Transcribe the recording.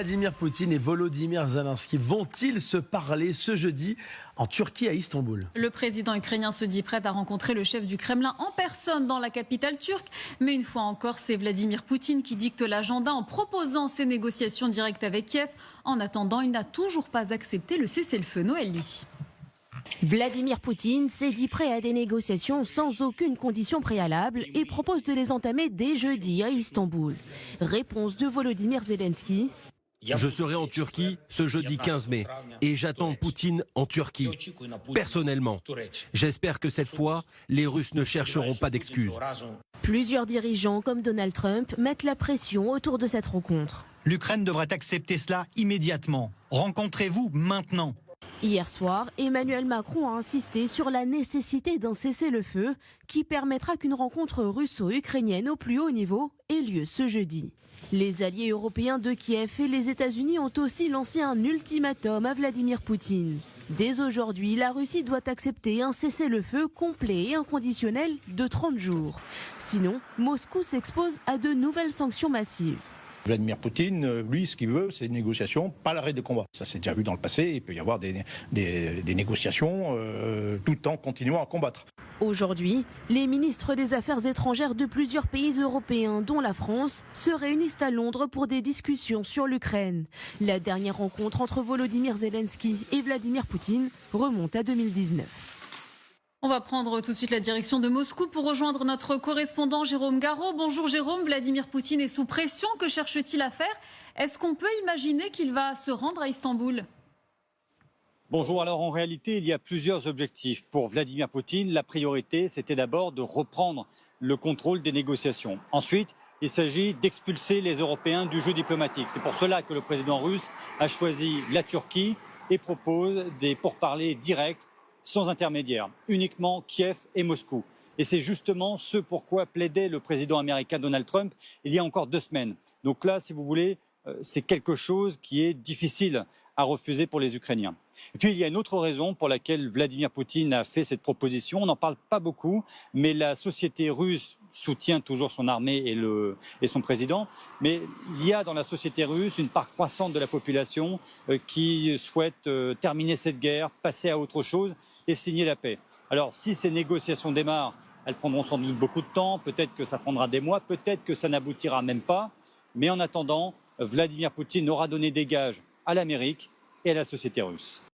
Vladimir Poutine et Volodymyr Zelensky vont-ils se parler ce jeudi en Turquie à Istanbul? Le président ukrainien se dit prêt à rencontrer le chef du Kremlin en personne dans la capitale turque. Mais une fois encore, c'est Vladimir Poutine qui dicte l'agenda en proposant ces négociations directes avec Kiev. En attendant, il n'a toujours pas accepté le cessez-le-feu. Noël-Ly. Vladimir Poutine s'est dit prêt à des négociations sans aucune condition préalable et propose de les entamer dès jeudi à Istanbul. Réponse de Volodymyr Zelensky. Je serai en Turquie ce jeudi 15 mai et j'attends Poutine en Turquie, personnellement. J'espère que cette fois, les Russes ne chercheront pas d'excuses. Plusieurs dirigeants comme Donald Trump mettent la pression autour de cette rencontre. L'Ukraine devrait accepter cela immédiatement. Rencontrez-vous maintenant. Hier soir, Emmanuel Macron a insisté sur la nécessité d'un cessez-le-feu qui permettra qu'une rencontre russo-ukrainienne au plus haut niveau ait lieu ce jeudi. Les alliés européens de Kiev et les États-Unis ont aussi lancé un ultimatum à Vladimir Poutine. Dès aujourd'hui, la Russie doit accepter un cessez-le-feu complet et inconditionnel de 30 jours. Sinon, Moscou s'expose à de nouvelles sanctions massives. Vladimir Poutine, lui, ce qu'il veut, c'est une négociation, pas l'arrêt des combats. Ça s'est déjà vu dans le passé, il peut y avoir des négociations tout en continuant à combattre. Aujourd'hui, les ministres des Affaires étrangères de plusieurs pays européens, dont la France, se réunissent à Londres pour des discussions sur l'Ukraine. La dernière rencontre entre Volodymyr Zelensky et Vladimir Poutine remonte à 2019. On va prendre tout de suite la direction de Moscou pour rejoindre notre correspondant Jérôme Garraud. Bonjour Jérôme, Vladimir Poutine est sous pression. Que cherche-t-il à faire? Est-ce qu'on peut imaginer qu'il va se rendre à Istanbul? Bonjour, alors en réalité, il y a plusieurs objectifs. Pour Vladimir Poutine, la priorité, c'était d'abord de reprendre le contrôle des négociations. Ensuite, il s'agit d'expulser les Européens du jeu diplomatique. C'est pour cela que le président russe a choisi la Turquie et propose des pourparlers directs, sans intermédiaire, uniquement Kiev et Moscou. Et c'est justement ce pourquoi plaidait le président américain Donald Trump il y a encore 2 semaines. Donc là, si vous voulez, c'est quelque chose qui est difficile à refuser pour les Ukrainiens. Et puis il y a une autre raison pour laquelle Vladimir Poutine a fait cette proposition. On n'en parle pas beaucoup, mais la société russe soutient toujours son armée et son président. Mais il y a dans la société russe une part croissante de la population qui souhaite terminer cette guerre, passer à autre chose et signer la paix. Alors si ces négociations démarrent, elles prendront sans doute beaucoup de temps, peut-être que ça prendra des mois, peut-être que ça n'aboutira même pas. Mais en attendant, Vladimir Poutine aura donné des gages à l'Amérique et à la société russe.